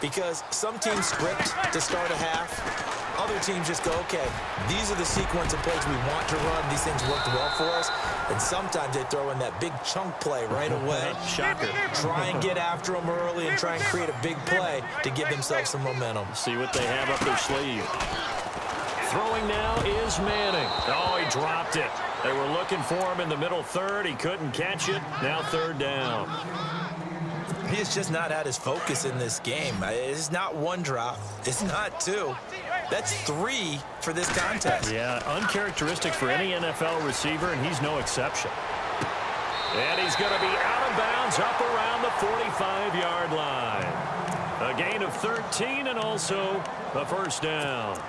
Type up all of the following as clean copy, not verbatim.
because some teams script to start a half. Other teams just go, okay, these are the sequence of plays we want to run. These things worked well for us. And sometimes they throw in that big chunk play right away. Shocker. Try and get after them early and try and create a big play to give themselves some momentum. See what they have up their sleeve. Throwing now is Manning. Oh, he dropped it. They were looking for him in the middle third. He couldn't catch it. Now third down. He has just not had his focus in this game. It's not one drop. It's not two. That's three for this contest. Yeah, uncharacteristic for any NFL receiver, and he's no exception. And he's going to be out of bounds up around the 45-yard line. A gain of 13 and also a first down.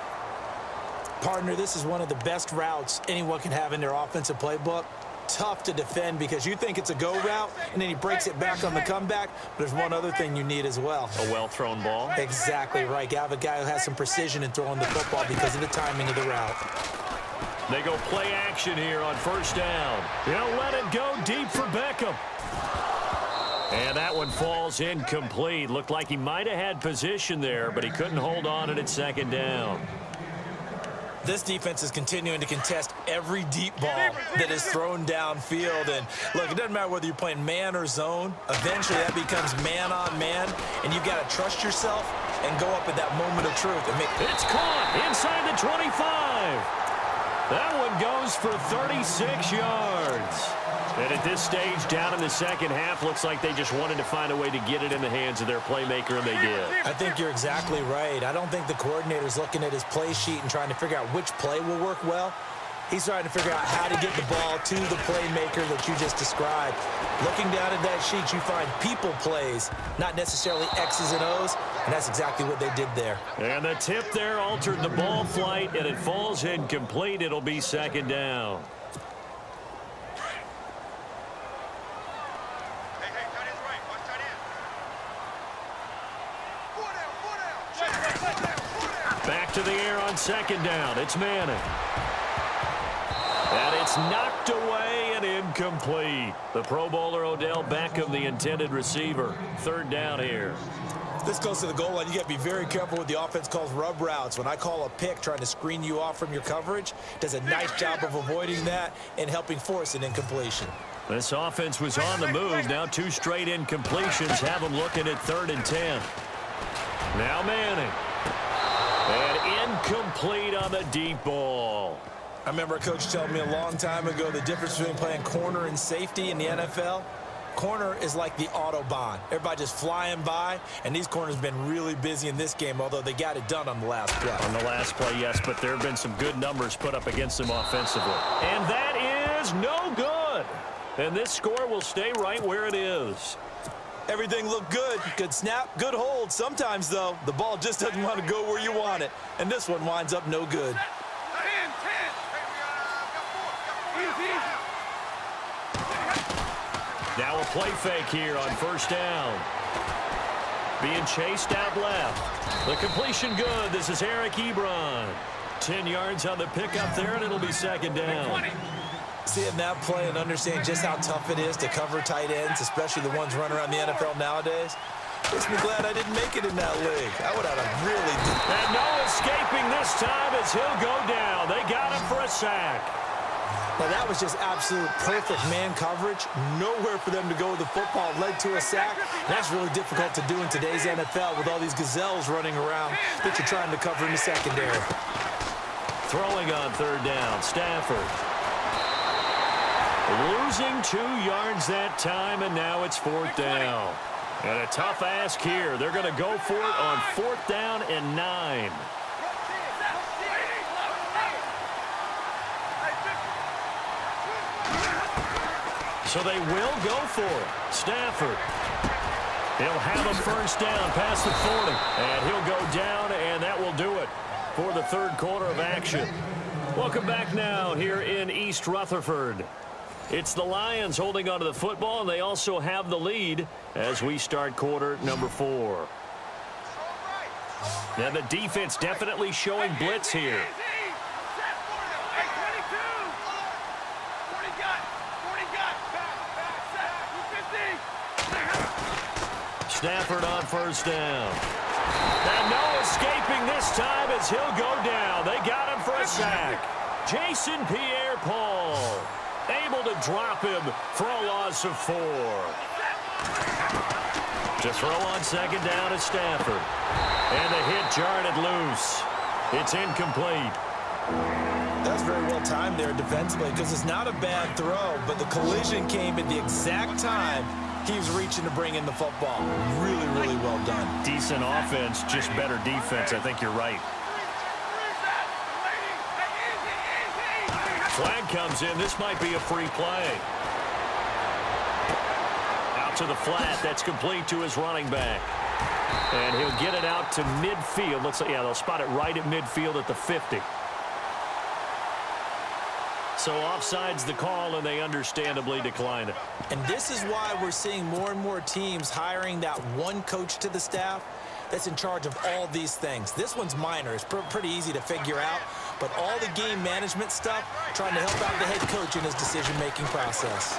Partner, this is one of the best routes anyone can have in their offensive playbook. Tough to defend because you think it's a go route, and then he breaks it back on the comeback. There's one other thing you need as well. A well-thrown ball. Exactly right. You have a guy who has some precision in throwing the football because of the timing of the route. They go play action here on first down. He'll let it go deep for Beckham. And that one falls incomplete. Looked like he might have had position there, but he couldn't hold on to it at second down. This defense is continuing to contest every deep ball that is thrown downfield. And, look, it doesn't matter whether you're playing man or zone. Eventually, that becomes man on man, and you've got to trust yourself and go up at that moment of truth. It's caught inside the 25. That one goes for 36 yards. And at this stage, down in the second half, looks like they just wanted to find a way to get it in the hands of their playmaker, and they did. I think you're exactly right. I don't think the coordinator's looking at his play sheet and trying to figure out which play will work well. He's trying to figure out how to get the ball to the playmaker that you just described. Looking down at that sheet, you find people plays, not necessarily X's and O's, and that's exactly what they did there. And the tip there altered the ball flight, and it falls incomplete. It'll be second down. Back to the air on second down. It's Manning. And it's knocked away and incomplete. The Pro Bowler Odell Beckham, the intended receiver. Third down here. This goes to the goal line. You got to be very careful with the offense calls rub routes. When I call a pick trying to screen you off from your coverage, does a nice job of avoiding that and helping force an incompletion. This offense was on the move. Now two straight incompletions have them looking at 3rd and 10. Now Manning. And incomplete on the deep ball. I remember a coach telling me a long time ago the difference between playing corner and safety in the NFL. Corner is like the Autobahn. Everybody just flying by, and these corners have been really busy in this game, although they got it done on the last play. On the last play, yes, but there have been some good numbers put up against them offensively. And that is no good. And this score will stay right where it is. Everything looked good. Good snap, good hold. Sometimes, though, the ball just doesn't want to go where you want it. And this one winds up no good. Now a play fake here on first down. Being chased out left. The completion good. This is Eric Ebron. 10 yards on the pickup there, and it'll be second down. Seeing that play and understanding just how tough it is to cover tight ends, especially the ones running around the NFL nowadays, makes me glad I didn't make it in that league. I would have really... And no escaping this time as he'll go down. They got him for a sack. Now, that was just absolute perfect man coverage. Nowhere for them to go with the football. Led to a sack. That's really difficult to do in today's NFL with all these gazelles running around that you're trying to cover in the secondary. Throwing on third down, Stafford. Losing 2 yards that time, and now it's 4th down. And a tough ask here. They're going to go for it on 4th down and 9. So they will go for it. Stafford. He'll have a first down past the 40. And he'll go down, and that will do it for the third quarter of action. Welcome back now here in East Rutherford. It's the Lions holding onto the football, and they also have the lead as we start quarter number 4. Now the defense definitely showing blitz here. Stafford on first down. And no escaping this time as he'll go down. They got him for a sack. Jason Pierre-Paul able to drop him for a loss of 4. To throw on second down is Stafford. And the hit jarred it loose. It's incomplete. That was very well timed there defensively because it's not a bad throw, but the collision came at the exact time he was reaching to bring in the football. Really, really well done. Decent offense, just better defense. I think you're right. Flag comes in. This might be a free play. Out to the flat. That's complete to his running back. And he'll get it out to midfield. Looks like, yeah, they'll spot it right at midfield at the 50. So offside's the call, and they understandably decline it. And this is why we're seeing more and more teams hiring that one coach to the staff that's in charge of all these things. This one's minor. It's pretty easy to figure out. But all the game management stuff, trying to help out the head coach in his decision-making process.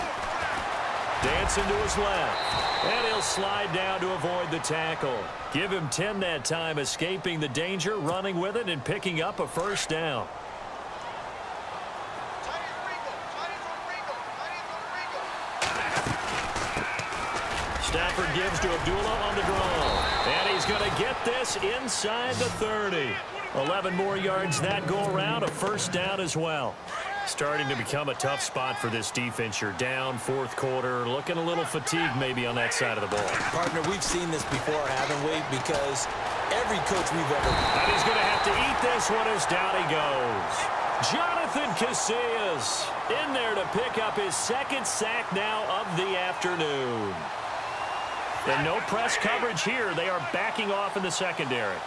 Dancing to his left. And he'll slide down to avoid the tackle. Give him 10 that time, escaping the danger, running with it, and picking up a first down. Stafford gives to Abdullah on the draw. And he's going to get this inside the 30. 11 more yards that go around, a first down as well. Starting to become a tough spot for this defense. You're down fourth quarter, looking a little fatigued maybe on that side of the ball. Partner, we've seen this before, haven't we? Because every coach we've ever... And he's going to have to eat this one as down he goes. Jonathan Casillas in there to pick up his second sack now of the afternoon. And no press coverage here. They are backing off in the secondary.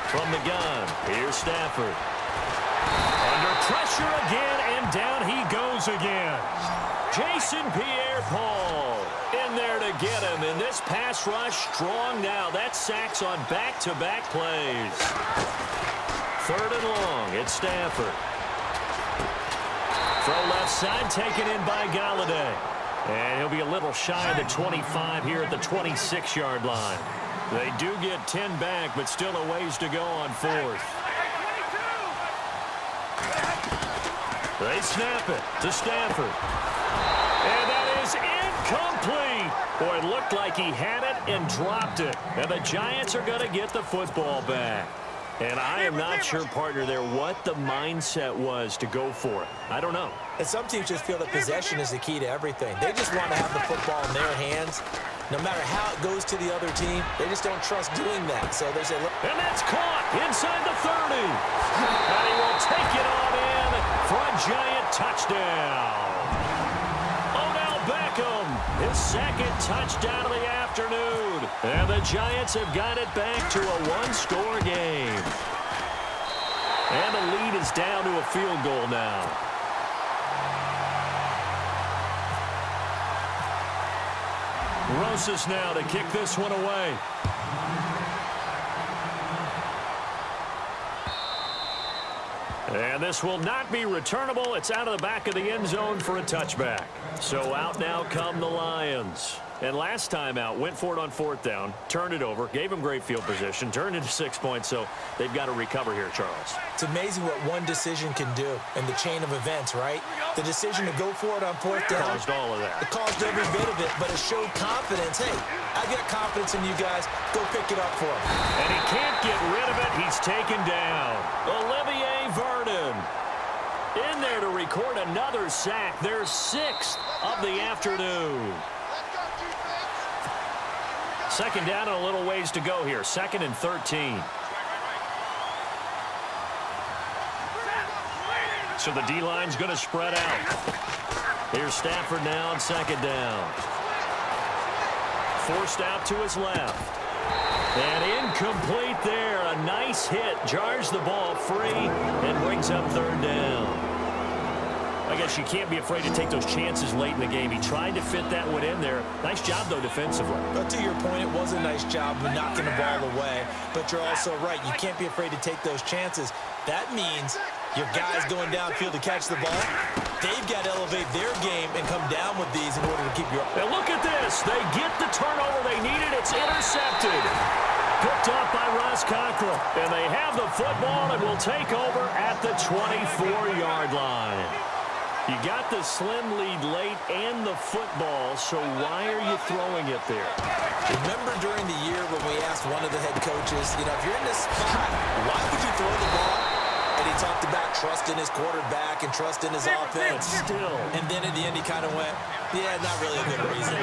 From the gun, here's Stafford. Under pressure again, and down he goes again. Jason Pierre-Paul in there to get him. And this pass rush strong now. That's sacks on back-to-back plays. Third and long, it's Stafford. Throw left side, taken in by Galladay. And he'll be a little shy of the 25 here at the 26-yard line. They do get 10 back, but still a ways to go on fourth. They snap it to Stafford. And that is incomplete. Boy, it looked like he had it and dropped it. And the Giants are going to get the football back. And I am not sure, partner, there what the mindset was to go for it. I don't know. And some teams just feel that possession is the key to everything. They just want to have the football in their hands. No matter how it goes to the other team, they just don't trust doing that. So they say, look. And that's caught inside the 30. And he will take it on in for a Giant touchdown. Odell Beckham, his second touchdown of the afternoon. And the Giants have got it back to a one-score game. And the lead is down to a field goal now. Rosas now to kick this one away. And this will not be returnable. It's out of the back of the end zone for a touchback. So out now come the Lions. And last time out, went for it on fourth down, turned it over, gave him great field position, turned it to 6 points, so they've got to recover here, Charles. It's amazing what one decision can do in the chain of events, right? The decision to go for it on fourth down. Caused all of that. It caused every bit of it, but it showed confidence. Hey, I got confidence in you guys. Go pick it up for him. And he can't get rid of it. He's taken down. Olivier Vernon in there to record another sack. Their sixth of the afternoon. Second down and a little ways to go here. 2nd and 13. So the D-line's going to spread out. Here's Stafford now on second down. Forced out to his left. And incomplete there. A nice hit. Jars the ball free and brings up third down. I guess you can't be afraid to take those chances late in the game. He tried to fit that one in there. Nice job, though, defensively. But to your point, it was a nice job of knocking the ball away. But you're also right. You can't be afraid to take those chances. That means Your guys going downfield to catch the ball, they've got to elevate their game and come down with these in order to keep your... And look at this. They get the turnover they needed. It's intercepted. Picked up by Ross Cockrell. And they have the football and will take over at the 24-yard line. You got the slim lead late and the football, so why are you throwing it there? Remember during the year when we asked one of the head coaches, if you're in this spot, why would you throw the ball? And he talked about trust in his quarterback and trust in his offense. Still. And then at the end he kind of went, yeah, not really a good reason.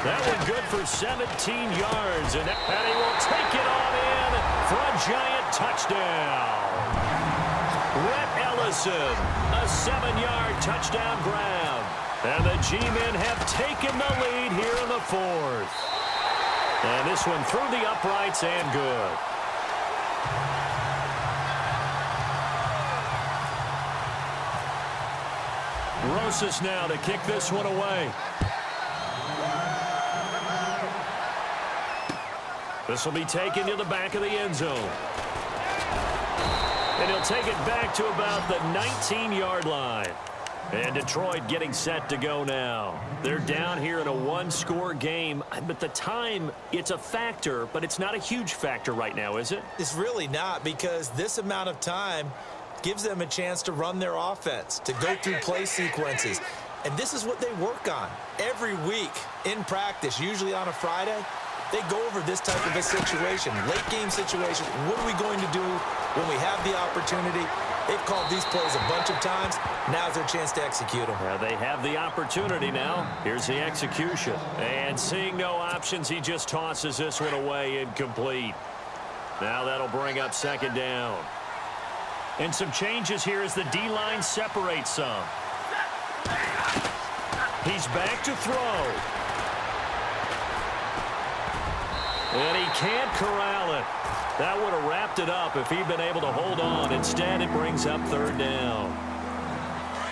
That one good for 17 yards, and he will take it on in for a giant touchdown. Rhett Ellison, a 7-yard touchdown grab. And the G-men have taken the lead here in the fourth. And this one through the uprights and good. Rosas now to kick this one away. This will be taken to the back of the end zone. And he'll take it back to about the 19-yard line. And Detroit getting set to go now. They're down here in a one-score game. But the time, it's a factor, but it's not a huge factor right now, is it? It's really not, because this amount of time gives them a chance to run their offense, to go through play sequences. And this is what they work on every week in practice, usually on a Friday. They go over this type of a situation, late game situation. What are we going to do when we have the opportunity? They've called these plays a bunch of times. Now's their chance to execute them. Well, they have the opportunity now. Here's the execution. And seeing no options, he just tosses this one away incomplete. Now that'll bring up second down. And some changes here as the D-line separates some. He's back to throw. And he can't corral it. That would have wrapped it up if he'd been able to hold on. Instead, it brings up third down.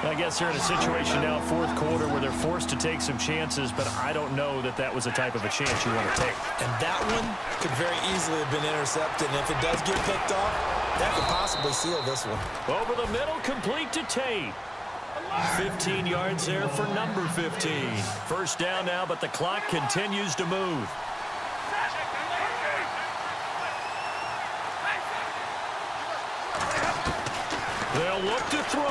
I guess they're in a situation now, fourth quarter, where they're forced to take some chances, but I don't know that that was the type of a chance you want to take. And that one could very easily have been intercepted. And if it does get picked off, that could possibly seal this one. Over the middle, complete to Tate. 15 yards there for number 15. First down now, but the clock continues to move. They'll look to throw.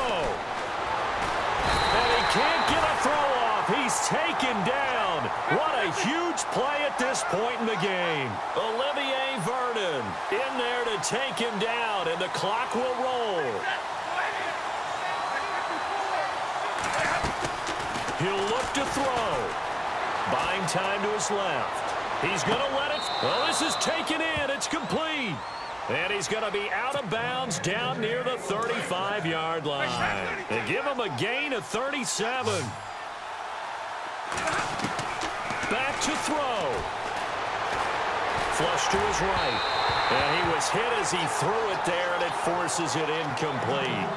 And he can't get a throw off. He's taken down. What a huge play at this point in the game. Olivier Vernon in there to take him down, and the clock will roll. He'll look to throw. Buying time to his left. He's going to let it. Well, this is taken in. It's complete. And he's going to be out of bounds down near the 35-yard line. They give him a gain of 37. Back to throw. Flush to his right. And he was hit as he threw it there, and it forces it incomplete.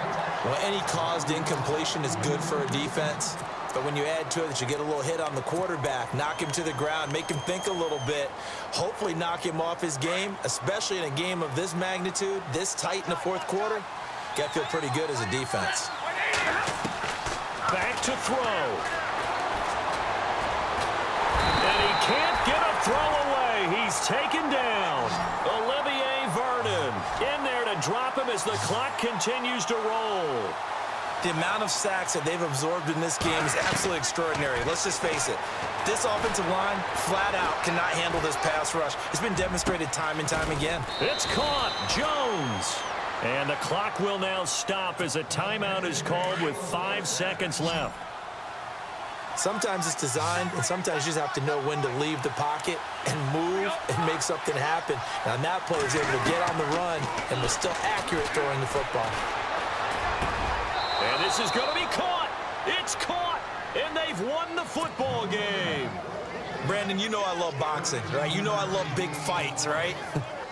Well, any caused incompletion is good for a defense. But when you add to it that you get a little hit on the quarterback, knock him to the ground, make him think a little bit, hopefully knock him off his game, especially in a game of this magnitude, this tight in the fourth quarter, you got to feel pretty good as a defense. Back to throw. And he can't get a throw away. He's taken down. Olivier Vernon in there to drop him as the clock continues to roll. The amount of sacks that they've absorbed in this game is absolutely extraordinary. Let's just face it. This offensive line, flat out, cannot handle this pass rush. It's been demonstrated time and time again. It's caught. Jones. And the clock will now stop as a timeout is called with 5 seconds left. Sometimes it's designed, and sometimes you just have to know when to leave the pocket and move and make something happen. And that player was able to get on the run and was still accurate throwing the football. And this is going to be caught. It's caught. And they've won the football game. Brandon, you know I love boxing, right? You know I love big fights, right?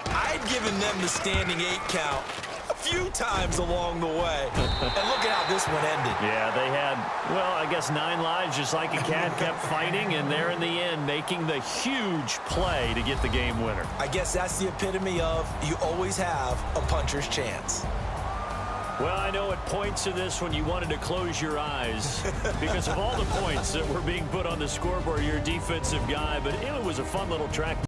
I'd given them the standing 8 count a few times along the way. And look at how this one ended. Yeah, they had, well, I guess 9 lives, just like a cat kept fighting, and they're in the end making the huge play to get the game winner. I guess that's the epitome of you always have a puncher's chance. Well, I know at points in this when you wanted to close your eyes because of all the points that were being put on the scoreboard, you're a defensive guy, but it was a fun little track.